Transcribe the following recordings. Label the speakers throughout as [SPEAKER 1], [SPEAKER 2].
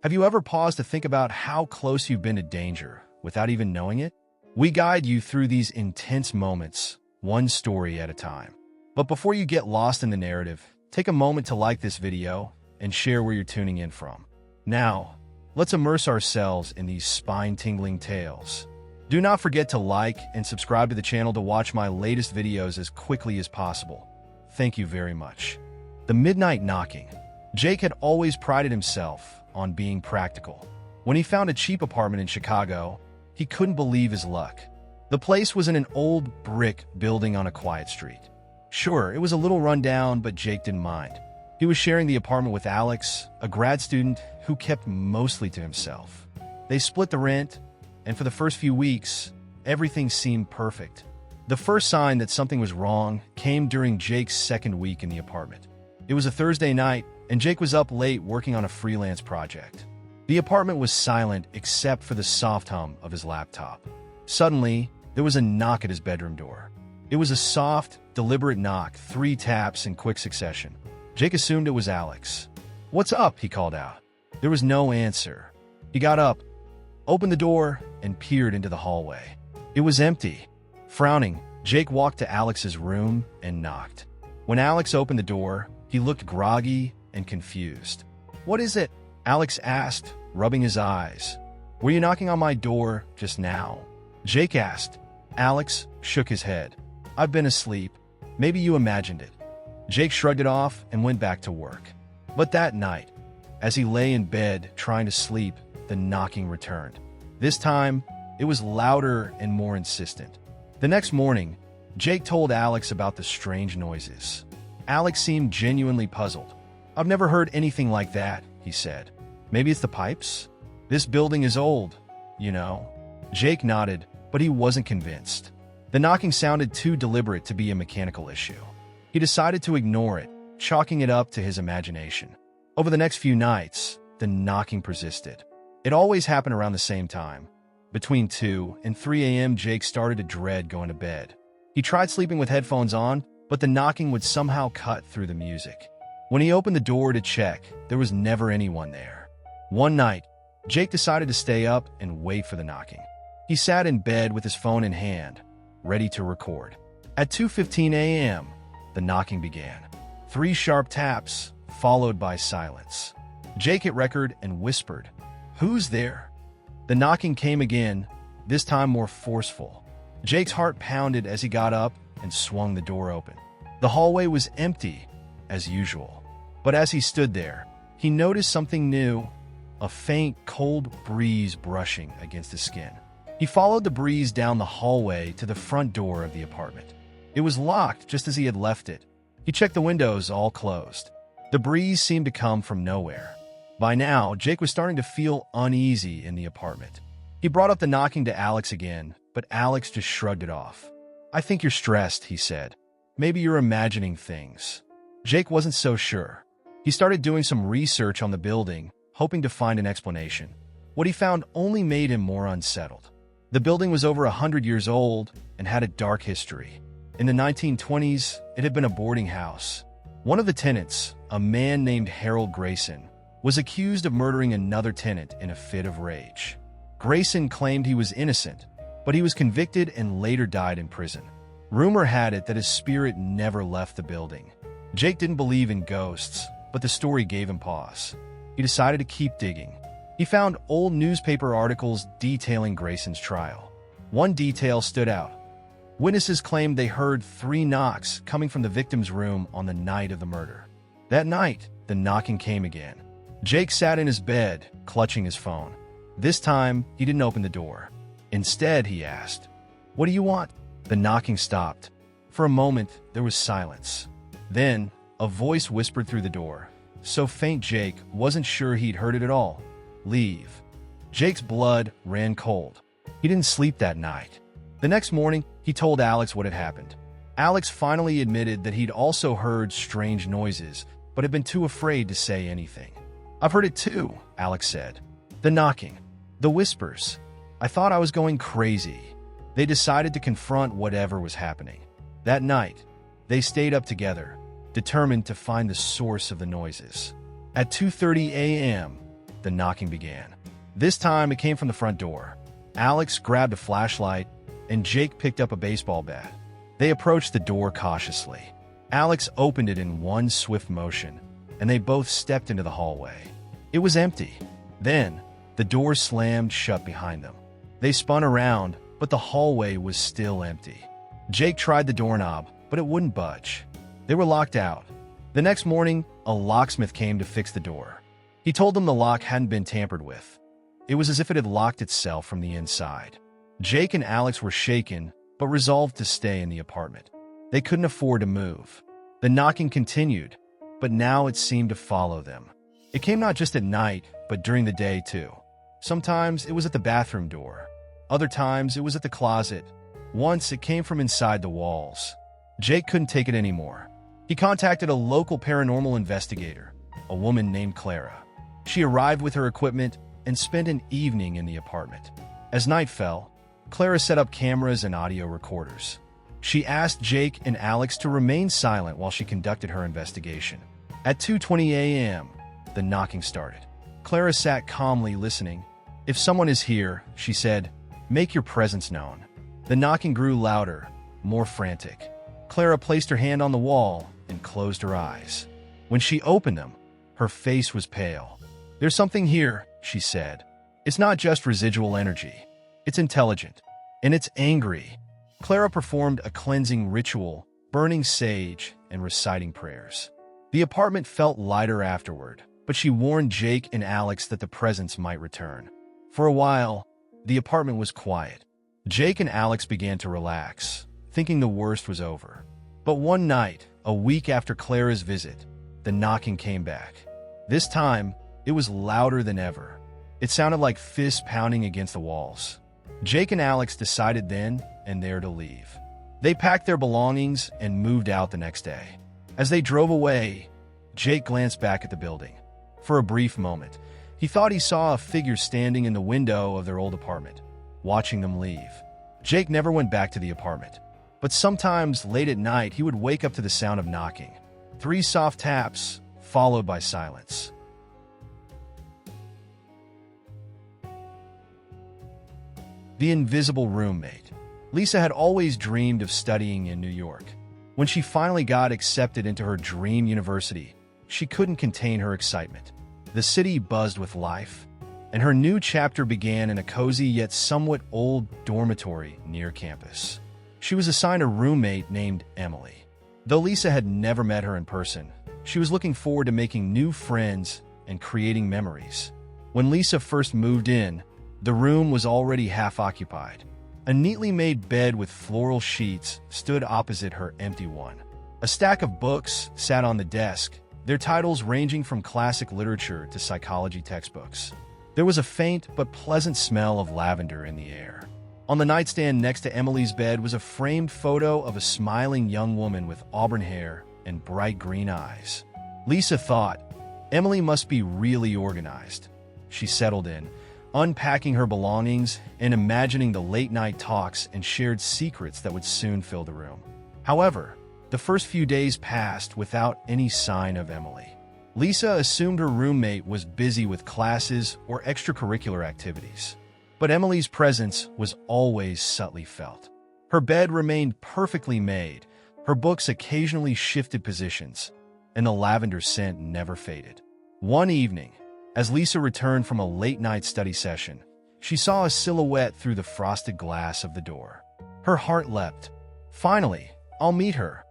[SPEAKER 1] Have you ever paused to think about how close you've been to danger without even knowing it? We guide you through these intense moments, one story at a time. But before you get lost in the narrative, take a moment to like this video and share where you're tuning in from. Now, let's immerse ourselves in these spine-tingling tales. Do not forget to like and subscribe to the channel to watch my latest videos as quickly as possible. Thank you very much. The midnight knocking. Jake had always prided himself on being practical. When he found a cheap apartment in Chicago, he couldn't believe his luck. The place was in an old brick building on a quiet street. Sure, it was a little run down, but Jake didn't mind. He was sharing the apartment with Alex, a grad student who kept mostly to himself. They split the rent, and for the first few weeks, everything seemed perfect. The first sign that something was wrong came during Jake's second week in the apartment. It was a Thursday night, and Jake was up late working on a freelance project. The apartment was silent except for the soft hum of his laptop. Suddenly, there was a knock at his bedroom door. It was a soft, deliberate knock, 3 taps in quick succession. Jake assumed it was Alex. "What's up?" he called out. There was no answer. He got up, opened the door, and peered into the hallway. It was empty. Frowning, Jake walked to Alex's room and knocked. When Alex opened the door, he looked groggy and confused. "What is it?" Alex asked, rubbing his eyes. "Were you knocking on my door just now?" Jake asked. Alex shook his head. "I've been asleep. Maybe you imagined it." Jake shrugged it off and went back to work. But that night, as he lay in bed trying to sleep, the knocking returned. This time, it was louder and more insistent. The next morning, Jake told Alex about the strange noises. Alex seemed genuinely puzzled. "I've never heard anything like that," he said. "Maybe it's the pipes? This building is old, you know." Jake nodded, but he wasn't convinced. The knocking sounded too deliberate to be a mechanical issue. He decided to ignore it, chalking it up to his imagination. Over the next few nights, the knocking persisted. It always happened around the same time. Between 2 and 3 a.m., Jake started to dread going to bed. He tried sleeping with headphones on, but the knocking would somehow cut through the music. When he opened the door to check, there was never anyone there. One night, Jake decided to stay up and wait for the knocking. He sat in bed with his phone in hand, ready to record. At 2:15 a.m., the knocking began. 3 sharp taps, followed by silence. Jake hit record and whispered, "Who's there?" The knocking came again, this time more forceful. Jake's heart pounded as he got up and swung the door open. The hallway was empty, as usual. But as he stood there, he noticed something new, a faint, cold breeze brushing against his skin. He followed the breeze down the hallway to the front door of the apartment. It was locked just as he had left it. He checked the windows, all closed. The breeze seemed to come from nowhere. By now, Jake was starting to feel uneasy in the apartment. He brought up the knocking to Alex again, but Alex just shrugged it off. "I think you're stressed," he said. "Maybe you're imagining things." Jake wasn't so sure. He started doing some research on the building, hoping to find an explanation. What he found only made him more unsettled. The building was over 100 years old and had a dark history. In the 1920s, it had been a boarding house. One of the tenants, a man named Harold Grayson, was accused of murdering another tenant in a fit of rage. Grayson claimed he was innocent, but he was convicted and later died in prison. Rumor had it that his spirit never left the building. Jake didn't believe in ghosts, but the story gave him pause. He decided to keep digging. He found old newspaper articles detailing Grayson's trial. One detail stood out. Witnesses claimed they heard 3 knocks coming from the victim's room on the night of the murder. That night, the knocking came again. Jake sat in his bed, clutching his phone. This time, he didn't open the door. Instead, he asked, "What do you want?" The knocking stopped. For a moment, there was silence. Then, a voice whispered through the door, so faint Jake wasn't sure he'd heard it at all. "Leave." Jake's blood ran cold. He didn't sleep that night. The next morning, he told Alex what had happened. Alex finally admitted that he'd also heard strange noises, but had been too afraid to say anything. "I've heard it too," Alex said. "The knocking, the whispers. I thought I was going crazy." They decided to confront whatever was happening. That night, they stayed up together, determined to find the source of the noises. At 2:30 a.m., the knocking began. This time, it came from the front door. Alex grabbed a flashlight, and Jake picked up a baseball bat. They approached the door cautiously. Alex opened it in one swift motion, and they both stepped into the hallway. It was empty. Then, the door slammed shut behind them. They spun around, but the hallway was still empty. Jake tried the doorknob, but it wouldn't budge. They were locked out. The next morning, a locksmith came to fix the door. He told them the lock hadn't been tampered with. It was as if it had locked itself from the inside. Jake and Alex were shaken, but resolved to stay in the apartment. They couldn't afford to move. The knocking continued, but now it seemed to follow them. It came not just at night, but during the day too. Sometimes it was at the bathroom door. Other times it was at the closet. Once it came from inside the walls. Jake couldn't take it anymore. He contacted a local paranormal investigator, a woman named Clara. She arrived with her equipment and spent an evening in the apartment. As night fell, Clara set up cameras and audio recorders. She asked Jake and Alex to remain silent while she conducted her investigation. At 2:20 a.m., the knocking started. Clara sat calmly listening. "If someone is here," she said, "make your presence known." The knocking grew louder, more frantic. Clara placed her hand on the wall and closed her eyes. When she opened them, her face was pale. "There's something here," she said. "It's not just residual energy. It's intelligent. And it's angry." Clara performed a cleansing ritual, burning sage and reciting prayers. The apartment felt lighter afterward, but she warned Jake and Alex that the presence might return. For a while, the apartment was quiet. Jake and Alex began to relax, thinking the worst was over. But one night, a week after Clara's visit, the knocking came back. This time, it was louder than ever. It sounded like fists pounding against the walls. Jake and Alex decided then and there to leave. They packed their belongings and moved out the next day. As they drove away, Jake glanced back at the building. For a brief moment, he thought he saw a figure standing in the window of their old apartment, watching them leave. Jake never went back to the apartment, but sometimes late at night he would wake up to the sound of knocking. 3 soft taps, followed by silence. The invisible roommate. Lisa had always dreamed of studying in New York. When she finally got accepted into her dream university, she couldn't contain her excitement. The city buzzed with life, and her new chapter began in a cozy yet somewhat old dormitory near campus. She was assigned a roommate named Emily. Though Lisa had never met her in person, she was looking forward to making new friends and creating memories. When Lisa first moved in, the room was already half occupied. A neatly made bed with floral sheets stood opposite her empty one. A stack of books sat on the desk, their titles ranging from classic literature to psychology textbooks. There was a faint but pleasant smell of lavender in the air. On the nightstand next to Emily's bed was a framed photo of a smiling young woman with auburn hair and bright green eyes. Lisa thought, Emily must be really organized. She settled in, unpacking her belongings and imagining the late-night talks and shared secrets that would soon fill the room. However, the first few days passed without any sign of Emily. Lisa assumed her roommate was busy with classes or extracurricular activities. But Emily's presence was always subtly felt. Her bed remained perfectly made, her books occasionally shifted positions, and the lavender scent never faded. One evening, as Lisa returned from a late-night study session, she saw a silhouette through the frosted glass of the door. Her heart leapt. Finally, I'll meet her.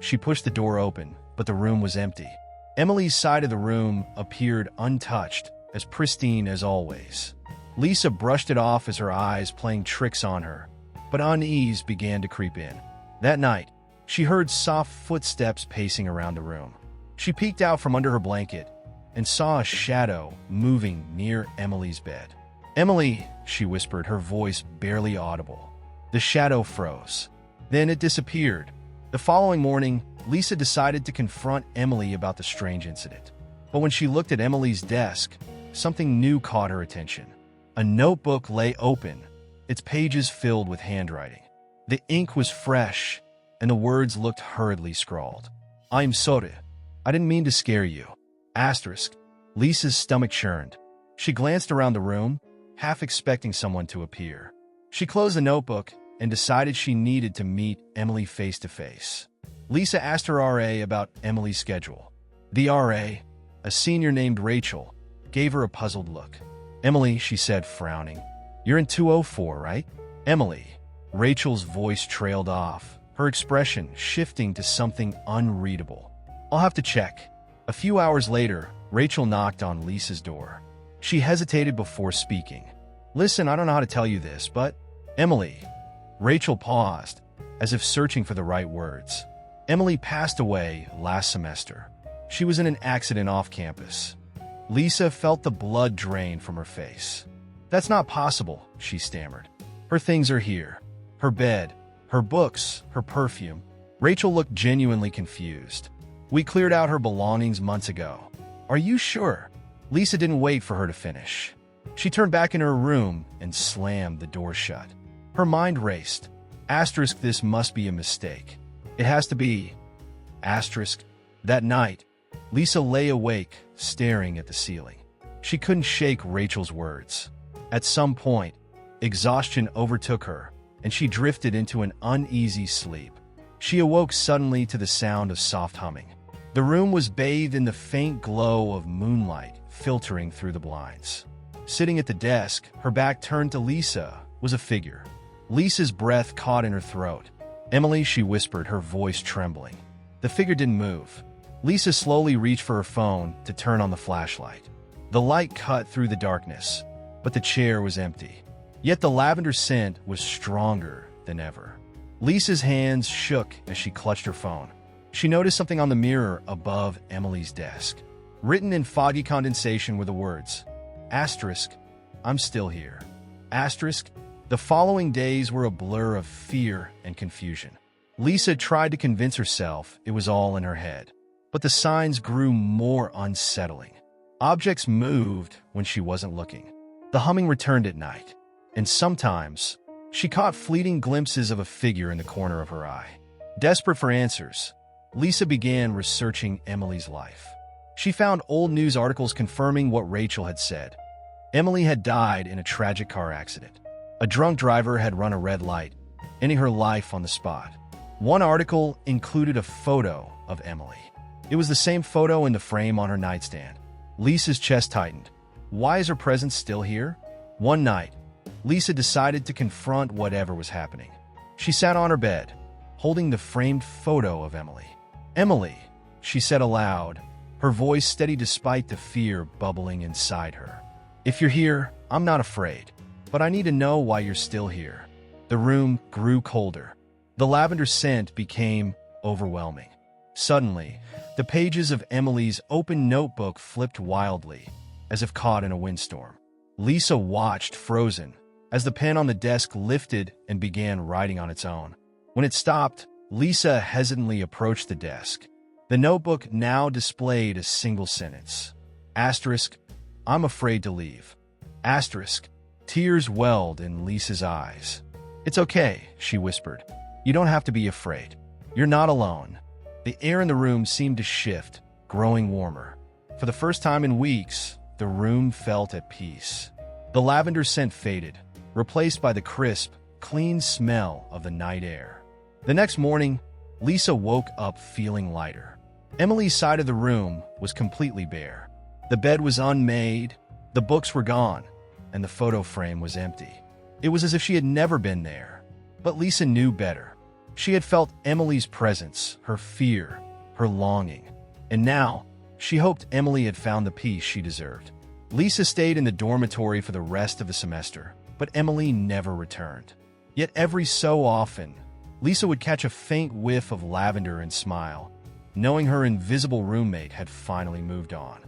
[SPEAKER 1] She pushed the door open, but the room was empty. Emily's side of the room appeared untouched, as pristine as always. Lisa brushed it off as her eyes playing tricks on her, but unease began to creep in. That night, she heard soft footsteps pacing around the room. She peeked out from under her blanket and saw a shadow moving near Emily's bed. "Emily," she whispered, her voice barely audible. The shadow froze. Then it disappeared. The following morning, Lisa decided to confront Emily about the strange incident. But when she looked at Emily's desk, something new caught her attention. A notebook lay open, its pages filled with handwriting. The ink was fresh, and the words looked hurriedly scrawled. "I'm sorry. I didn't mean to scare you." Asterisk. Lisa's stomach churned. She glanced around the room, half expecting someone to appear. She closed the notebook and decided she needed to meet Emily face to face. Lisa asked her RA about Emily's schedule. The RA, a senior named Rachel, gave her a puzzled look. "Emily," she said, frowning, "you're in 204, right?" "Emily." Rachel's voice trailed off, her expression shifting to something unreadable. "I'll have to check." A few hours later, Rachel knocked on Lisa's door. She hesitated before speaking. "Listen, I don't know how to tell you this, but..." "Emily." Rachel paused, as if searching for the right words. "Emily passed away last semester. She was in an accident off campus." Lisa felt the blood drain from her face. "That's not possible," she stammered. "Her things are here. Her bed, her books, her perfume." Rachel looked genuinely confused. "We cleared out her belongings months ago." "Are you sure?" Lisa didn't wait for her to finish. She turned back in her room and slammed the door shut. Her mind raced. Asterisk, this must be a mistake. It has to be. Asterisk. That night, Lisa lay awake, staring at the ceiling. She couldn't shake Rachel's words. At some point, exhaustion overtook her, and she drifted into an uneasy sleep. She awoke suddenly to the sound of soft humming. The room was bathed in the faint glow of moonlight filtering through the blinds. Sitting at the desk, her back turned to Lisa, was a figure. Lisa's breath caught in her throat. "Emily," she whispered, her voice trembling. The figure didn't move. Lisa slowly reached for her phone to turn on the flashlight. The light cut through the darkness, but the chair was empty. Yet the lavender scent was stronger than ever. Lisa's hands shook as she clutched her phone. She noticed something on the mirror above Emily's desk. Written in foggy condensation were the words, asterisk, "I'm still here." Asterisk. The following days were a blur of fear and confusion. Lisa tried to convince herself it was all in her head, but the signs grew more unsettling. Objects moved when she wasn't looking. The humming returned at night, and sometimes she caught fleeting glimpses of a figure in the corner of her eye. Desperate for answers, Lisa began researching Emily's life. She found old news articles confirming what Rachel had said. Emily had died in a tragic car accident. A drunk driver had run a red light, ending her life on the spot. One article included a photo of Emily. It was the same photo in the frame on her nightstand. Lisa's chest tightened. Why is her presence still here? One night, Lisa decided to confront whatever was happening. She sat on her bed, holding the framed photo of Emily. "Emily," she said aloud, her voice steady despite the fear bubbling inside her. "If you're here, I'm not afraid, but I need to know why you're still here." The room grew colder. The lavender scent became overwhelming. Suddenly, the pages of Emily's open notebook flipped wildly, as if caught in a windstorm. Lisa watched, frozen, as the pen on the desk lifted and began writing on its own. When it stopped, Lisa hesitantly approached the desk. The notebook now displayed a single sentence. Asterisk, "I'm afraid to leave." Asterisk. Tears welled in Lisa's eyes. "It's okay," she whispered. "You don't have to be afraid. You're not alone." The air in the room seemed to shift, growing warmer. For the first time in weeks, the room felt at peace. The lavender scent faded, replaced by the crisp, clean smell of the night air. The next morning, Lisa woke up feeling lighter. Emily's side of the room was completely bare. The bed was unmade, the books were gone, and the photo frame was empty. It was as if she had never been there. But Lisa knew better. She had felt Emily's presence, her fear, her longing. And now, she hoped Emily had found the peace she deserved. Lisa stayed in the dormitory for the rest of the semester, but Emily never returned. Yet every so often, Lisa would catch a faint whiff of lavender and smile, knowing her invisible roommate had finally moved on.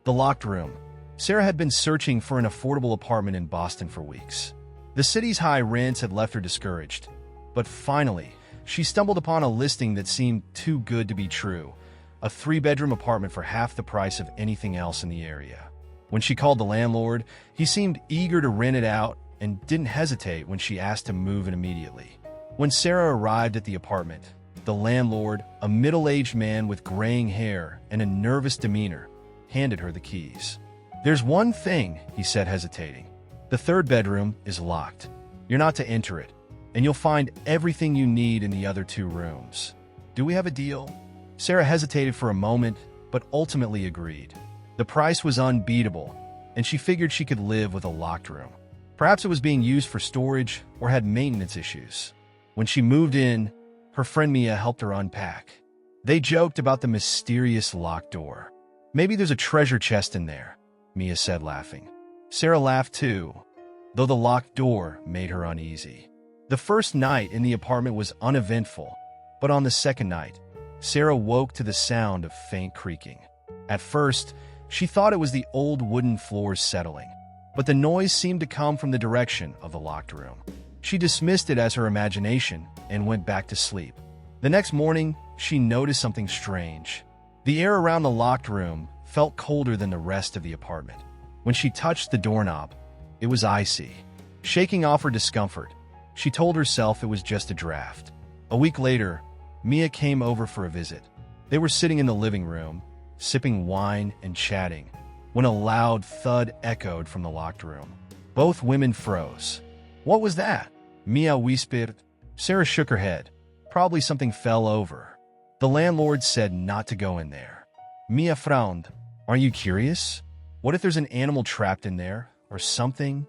[SPEAKER 1] The locked room. Sarah had been searching for an affordable apartment in Boston for weeks. The city's high rents had left her discouraged, but finally, she stumbled upon a listing that seemed too good to be true, a 3-bedroom apartment for half the price of anything else in the area. When she called the landlord, he seemed eager to rent it out and didn't hesitate when she asked to move in immediately. When Sarah arrived at the apartment, The landlord, a middle-aged man with graying hair and a nervous demeanor, handed her the keys. "There's one thing," he said, hesitating. "The third bedroom is locked. You're not to enter it, and you'll find everything you need in the other two rooms. Do we have a deal?" Sarah hesitated for a moment, but ultimately agreed. The price was unbeatable, and she figured she could live with a locked room. Perhaps it was being used for storage or had maintenance issues. When she moved in, her friend Mia helped her unpack. They joked about the mysterious locked door. "Maybe there's a treasure chest in there," Mia said, laughing. Sarah laughed too, though the locked door made her uneasy. The first night in the apartment was uneventful, but on the second night, Sarah woke to the sound of faint creaking. At first, she thought it was the old wooden floors settling, but the noise seemed to come from the direction of the locked room. She dismissed it as her imagination and went back to sleep. The next morning, she noticed something strange. The air around the locked room felt colder than the rest of the apartment. When she touched the doorknob, it was icy. Shaking off her discomfort, she told herself it was just a draft. A week later, Mia came over for a visit. They were sitting in the living room, sipping wine and chatting, when a loud thud echoed from the locked room. Both women froze. "What was that?" Mia whispered. Sarah shook her head. "Probably something fell over." The landlord said not to go in there. Mia frowned. "Aren't you curious? What if there's an animal trapped in there, or something?"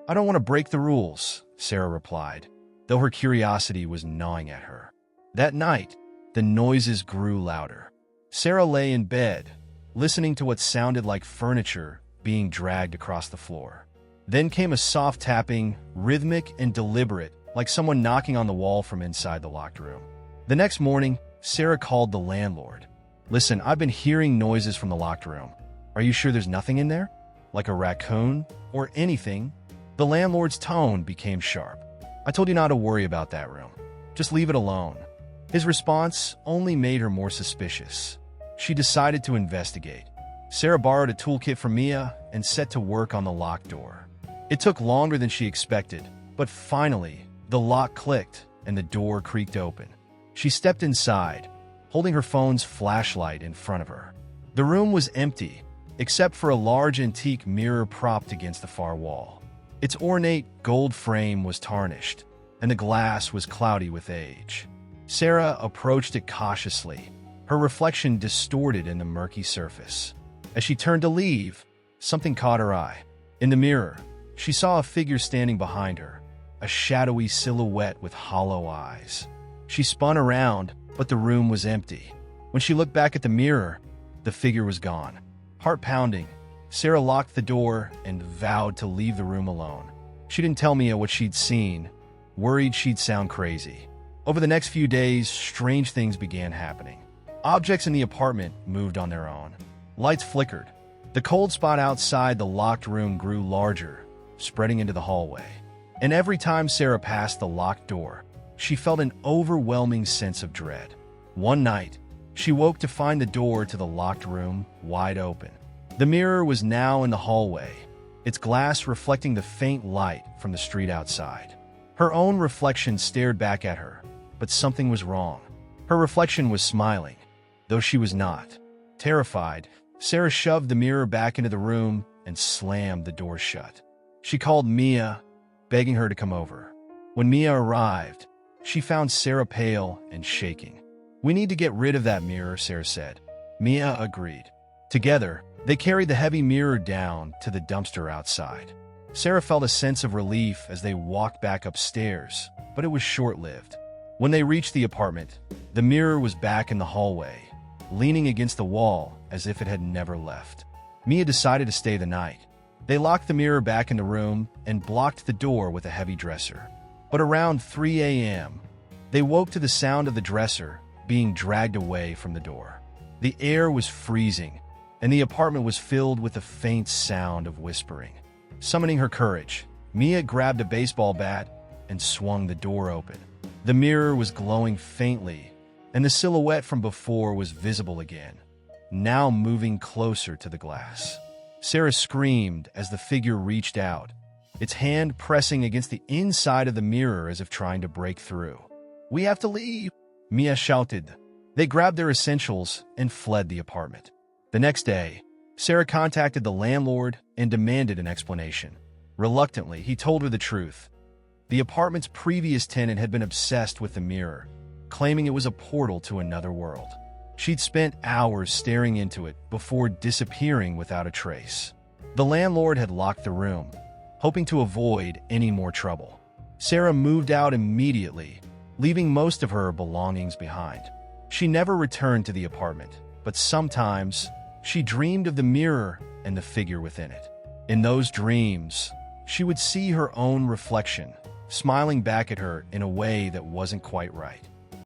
[SPEAKER 1] "I don't want to break the rules," Sarah replied, though her curiosity was gnawing at her. That night, the noises grew louder. Sarah lay in bed, listening to what sounded like furniture being dragged across the floor. Then came a soft tapping, rhythmic and deliberate, like someone knocking on the wall from inside the locked room. The next morning, Sarah called the landlord. "Listen, I've been hearing noises from the locked room. Are you sure there's nothing in there? Like a raccoon or anything?" The landlord's tone became sharp. "I told you not to worry about that room. Just leave it alone." His response only made her more suspicious. She decided to investigate. Sarah borrowed a toolkit from Mia and set to work on the locked door. It took longer than she expected, but finally, the lock clicked and the door creaked open. She stepped inside, holding her phone's flashlight in front of her. The room was empty, except for a large antique mirror propped against the far wall. Its ornate gold frame was tarnished, and the glass was cloudy with age. Sarah approached it cautiously, her reflection distorted in the murky surface. As she turned to leave, something caught her eye. In the mirror, she saw a figure standing behind her, a shadowy silhouette with hollow eyes. She spun around, but the room was empty. When she looked back at the mirror, the figure was gone. Heart pounding, Sarah locked the door and vowed to leave the room alone. She didn't tell Mia what she'd seen, worried she'd sound crazy. Over the next few days, strange things began happening. Objects in the apartment moved on their own. Lights flickered. The cold spot outside the locked room grew larger, spreading into the hallway. And every time Sarah passed the locked door, she felt an overwhelming sense of dread. One night, she woke to find the door to the locked room wide open. The mirror was now in the hallway, its glass reflecting the faint light from the street outside. Her own reflection stared back at her, but something was wrong. Her reflection was smiling, though she was not. Terrified, Sarah shoved the mirror back into the room and slammed the door shut. She called Mia, begging her to come over. When Mia arrived, she found Sarah pale and shaking. "We need to get rid of that mirror," Sarah said. Mia agreed. Together, they carried the heavy mirror down to the dumpster outside. Sarah felt a sense of relief as they walked back upstairs, but it was short-lived. When they reached the apartment, the mirror was back in the hallway, leaning against the wall as if it had never left. Mia decided to stay the night. They locked the mirror back in the room and blocked the door with a heavy dresser. But around 3 a.m., they woke to the sound of the dresser being dragged away from the door. The air was freezing, and the apartment was filled with the faint sound of whispering. Summoning her courage, Mia grabbed a baseball bat and swung the door open. The mirror was glowing faintly, and the silhouette from before was visible again, now moving closer to the glass. Sarah screamed as the figure reached out, its hand pressing against the inside of the mirror as if trying to break through. "We have to leave," Mia shouted. They grabbed their essentials and fled the apartment. The next day, Sarah contacted the landlord and demanded an explanation. Reluctantly, he told her the truth. The apartment's previous tenant had been obsessed with the mirror, claiming it was a portal to another world. She'd spent hours staring into it before disappearing without a trace. The landlord had locked the room, hoping to avoid any more trouble. Sarah moved out immediately, leaving most of her belongings behind. She never returned to the apartment, but sometimes she dreamed of the mirror and the figure within it. In those dreams, she would see her own reflection, smiling back at her in a way that wasn't quite right.